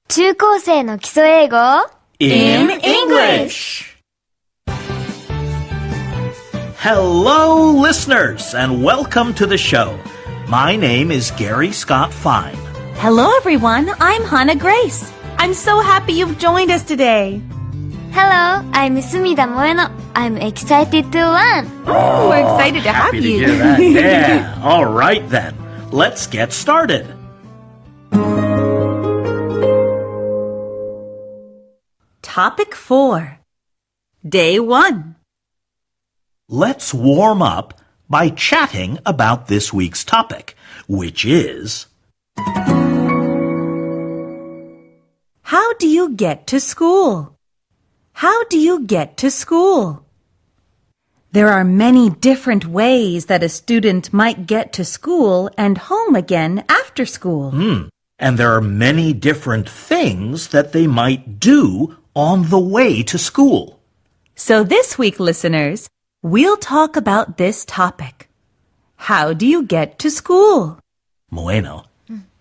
中高生の基礎英語 In English! Hello, listeners, and welcome to the show. My name is Gary Scott Fine. Hello, everyone. I'm Hannah Grace. I'm so happy you've joined us today. Hello, I'm Sumida Moeno. I'm excited to learn. We're excited to have Happy you. to hear that. Yeah. All right, then. Let's get started. Topic 4. Day 1. Let's warm up by chatting about this week's topic, which is... How do you get to school? How do you get to school? There are many different ways that a student might get to school and home again after school. And there are many different things that they might do on the way to school. So this week, listeners, we'll talk about this topic. How do you get to school? Moeno,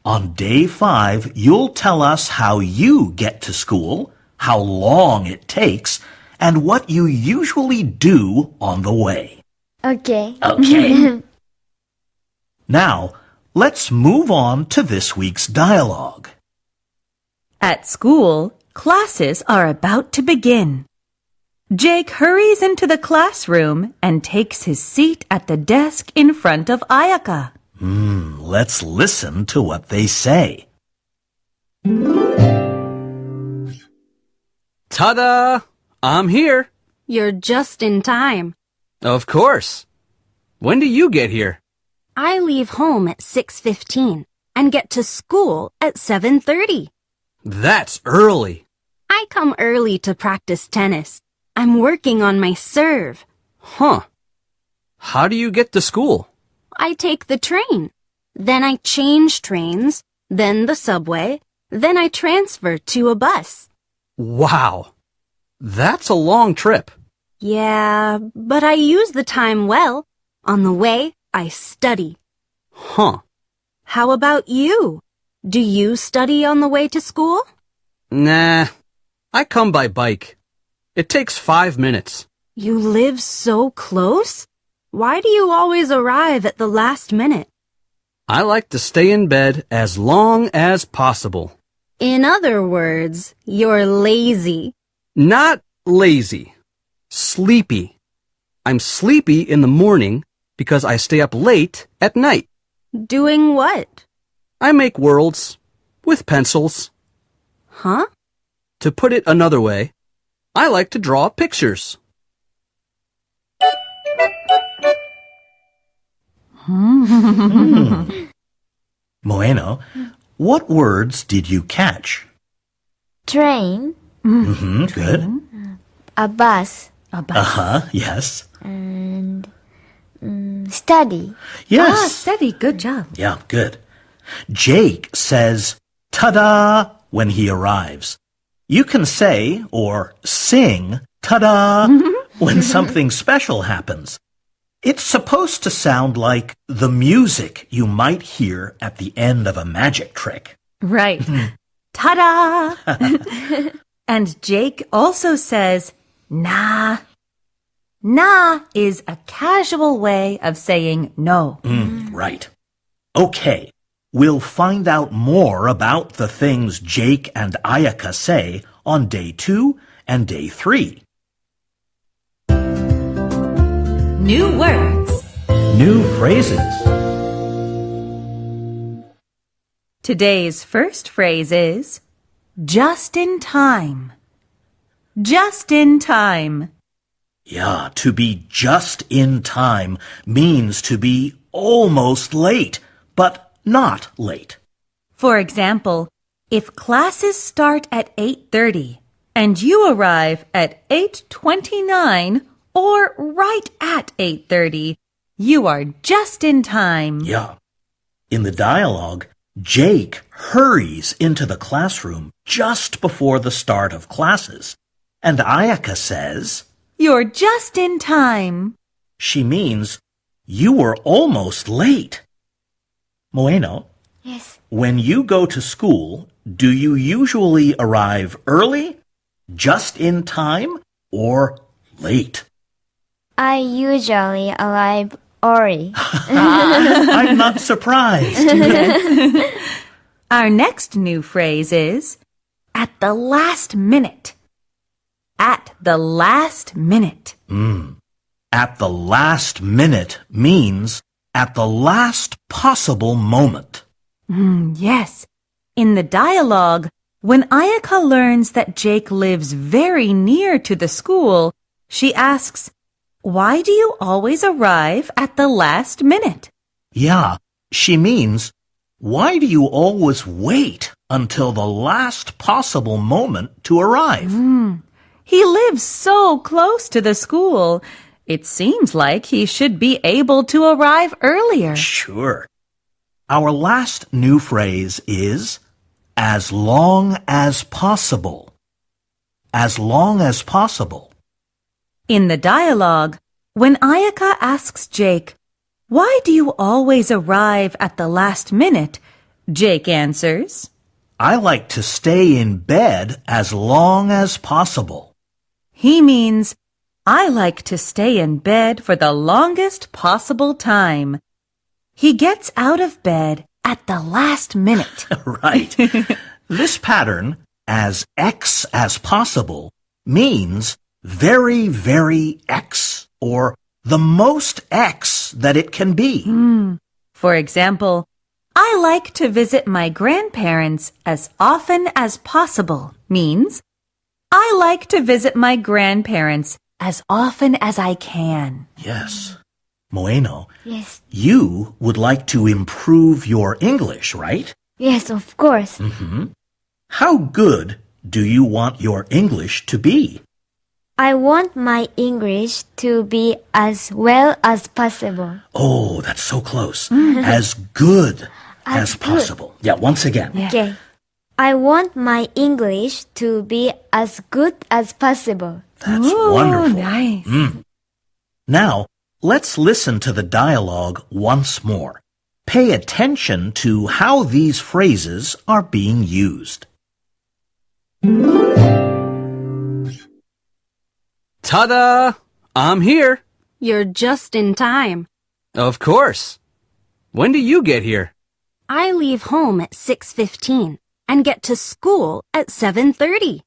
on day 5, you'll tell us how you get to school, how long it takes, and what you usually do on the way. Okay. Okay. Now, let's move on to this week's dialogue. At school, classes are about to begin. Jake hurries into the classroom and takes his seat at the desk in front of Ayaka. Let's listen to what they say. Ta-da! I'm here. You're just in time. Of course. When do you get here? I leave home at 6:15 and get to school at 7:30. That's early. I come early to practice tennis. I'm working on my serve. Huh. How do you get to school? I take the train. Then I change trains, then the subway, then I transfer to a bus. Wow. That's a long trip. Yeah, but I use the time well. On the way, I study. Huh. How about you? Do you study on the way to school? Nah. I come by bike. It takes 5 minutes. You live so close? Why do you always arrive at the last minute? I like to stay in bed as long as possible. In other words, you're lazy. Not lazy. Sleepy. I'm sleepy in the morning because I stay up late at night. Doing what? I make worlds with pencils. Huh? To put it another way, I like to draw pictures. Moeno, what words did you catch? Train, Good. a bus, Yes. and study. Yes. Steady. Good job. Yeah, good. Jake says, ta-da, when he arrives. You can say or sing, ta-da, when something special happens. It's supposed to sound like the music you might hear at the end of a magic trick. Right. Ta-da! And Jake also says, nah. Nah is a casual way of saying no. Right. Okay, we'll find out more about the things Jake and Ayaka say on day 2 and day 3. New words. New phrases. Today's first phrase is just in time. Just in time. Yeah, to be just in time means to be almost late, but not late. For example, if classes start at 8:30 and you arrive at 8:29 or right at 8:30, you are just in time. Yeah. In the dialogue, Jake hurries into the classroom just before the start of classes, and Ayaka says, You're just in time. she means, you were almost late. Moeno, Yes. when you go to school, Do you usually arrive early, just in time, or late? I usually arrive early. I'm not surprised. Our next new phrase is at the last minute. At the last minute. At the last minute means at the last possible moment. Yes. In the dialogue, when Ayaka learns that Jake lives very near to the school, she asks, "Why do you always arrive at the last minute?" Yeah, she means, why do you always wait until the last possible moment to arrive? He lives so close to the school. It seems like he should be able to arrive earlier. Sure. Our last new phrase is as long as possible. As long as possible. In the dialogue, when Ayaka asks Jake, "Why do you always arrive at the last minute?" Jake answers, I like to stay in bed as long as possible. he means, "I like to stay in bed for the longest possible time." He gets out of bed at the last minute. Right. This pattern, as X as possible, means very, very X, or the most X that it can be. For example, I like to visit my grandparents as often as possible means I like to visit my grandparents as often as I can. Yes. Moeno, Yes. you would like to improve your English, right? Yes, of course. How good do you want your English to be? I want my English to be as well as possible. Oh, that's so close. As good as As good. possible. Yeah, once again. Okay. I want my English to be as good as possible. That's Ooh, wonderful. nice. Now, let's listen to the dialogue once more. Pay attention to how these phrases are being used. Ta-da! I'm here. You're just in time. Of course. When do you get here? I leave home at 6:15 and get to school at 7:30.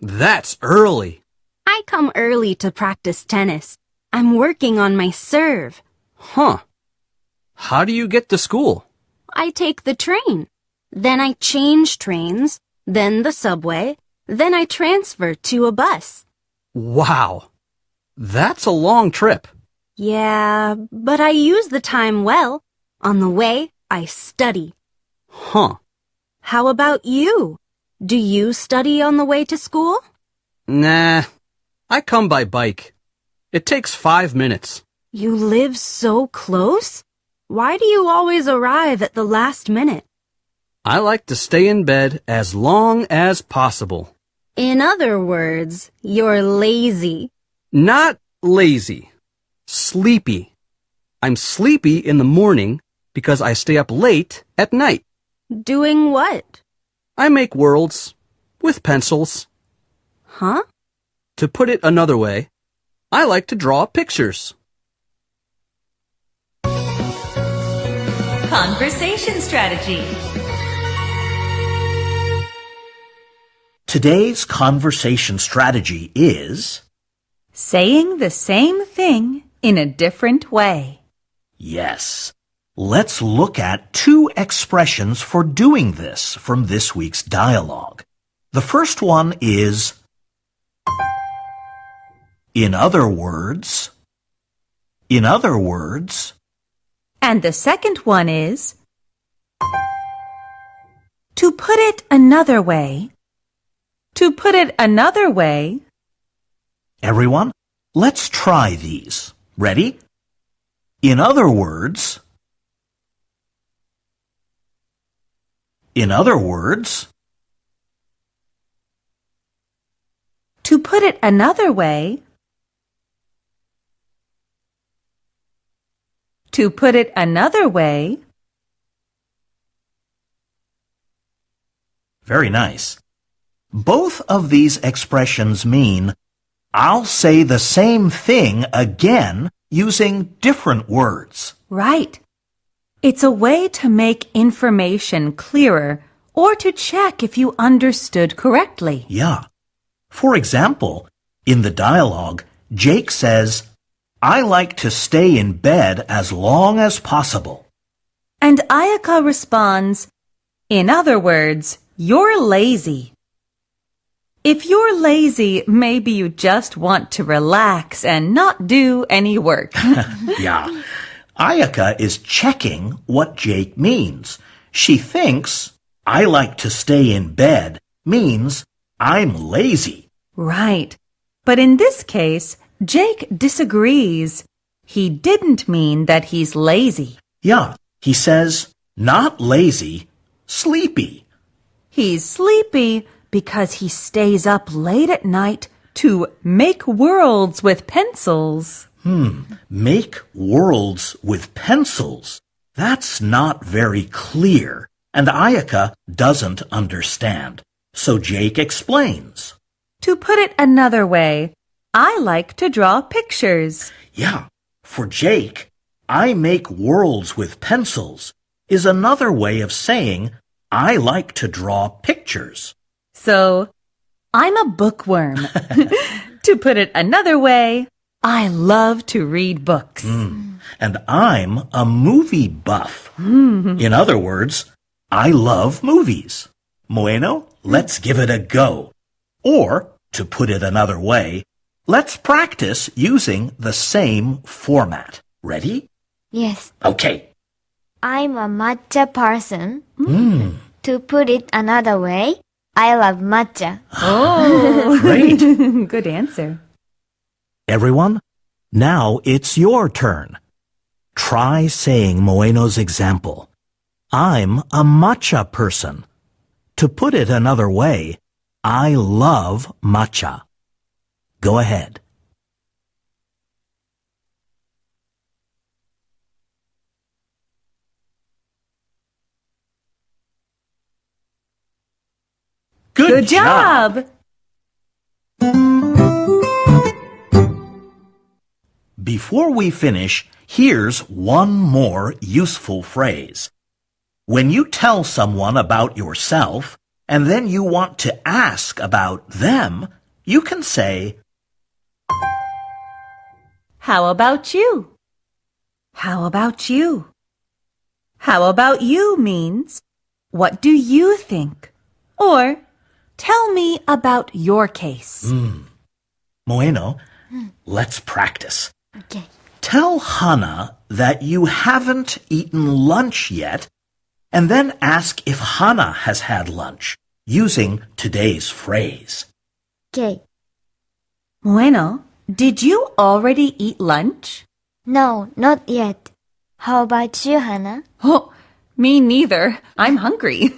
That's early. I come early to practice tennis. I'm working on my serve. Huh. How do you get to school? I take the train. Then I change trains, then the subway, then I transfer to a bus. Wow. That's a long trip. Yeah, but I use the time well. On the way, I study. Huh. How about you? Do you study on the way to school? Nah. I come by bike. It takes 5 minutes. You live so close? Why do you always arrive at the last minute? I like to stay in bed as long as possible. In other words, you're lazy. Not lazy. Sleepy. I'm sleepy in the morning because I stay up late at night. Doing what? I make worlds with pencils. Huh? To put it another way, I like to draw pictures. Conversation strategy. Today's conversation strategy is, Saying the same thing in a different way. yes. Let's look at 2 expressions for doing this from this week's dialogue. The first one is, in other words. In other words. And the second one is, to put it another way. To put it another way. Everyone, let's try these. Ready? In other words. In other words. To put it another way. To put it another way. To put it another way. Very nice. Both of these expressions mean I'll say the same thing again using different words. Right. It's a way to make information clearer or to check if you understood correctly. Yeah. For example, in the dialogue, Jake says, I like to stay in bed as long as possible. And Ayaka responds, in other words, you're lazy. If you're lazy, maybe you just want to relax and not do any work. Yeah. Ayaka is checking what Jake means. She thinks, I like to stay in bed means I'm lazy. Right. But in this case, Jake disagrees. He didn't mean that he's lazy. Yeah, he says, not lazy, sleepy. He's sleepy because he stays up late at night to make worlds with pencils. Make worlds with pencils. That's not very clear, and Ayaka doesn't understand. So Jake explains. To put it another way, I like to draw pictures. Yeah, for Jake, I make worlds with pencils is another way of saying I like to draw pictures. So, I'm a bookworm. To put it another way, I love to read books. And I'm a movie buff. In other words, I love movies. Bueno, let's give it a go. Or, to put it another way, let's practice using the same format. Ready? Yes. Okay. I'm a matcha person. To put it another way, I love matcha. Oh, Great. good answer. Everyone, now it's your turn. Try saying Moeno's example. I'm a matcha person. To put it another way, I love matcha. Go ahead. Good job! Before we finish, here's one more useful phrase. When you tell someone about yourself, and then you want to ask about them, you can say, How about you? How about you? How about you means, what do you think? Or, tell me about your case. Moeno, let's practice. Okay. Tell Hana that you haven't eaten lunch yet, and then ask if Hana has had lunch, using today's phrase. Okay. Bueno, did you already eat lunch? No, not yet. How about you, Hannah? Oh, me neither. I'm hungry.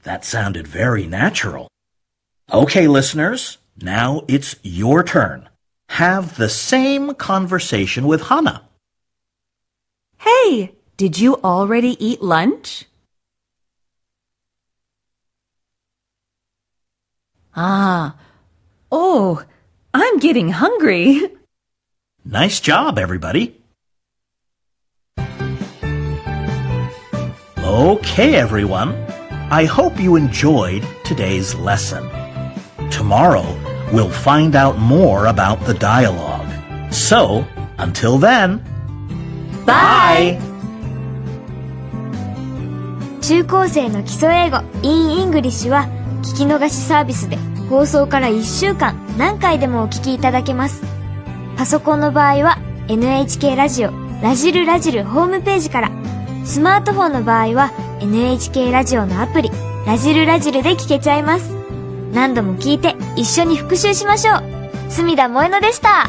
That sounded very natural. Okay, listeners, now it's your turn. Have the same conversation with Hana. Hey, did you already eat lunch? Oh, I'm getting hungry. Nice job, everybody. Okay, everyone. I hope you enjoyed today's lesson. Tomorrow, we'll find out more about the dialogue. So, until then, bye! 中高生の基礎英語 in English は聞き逃しサービスで放送から1週間何回でもお聞きいただけます。パソコンの場合は NHK ラジオラジルラジルホームページから、スマートフォンの場合は NHK ラジオのアプリラジルラジルで聞けちゃいます。何度も聞いて一緒に復習しましょう。隅田萌乃でした。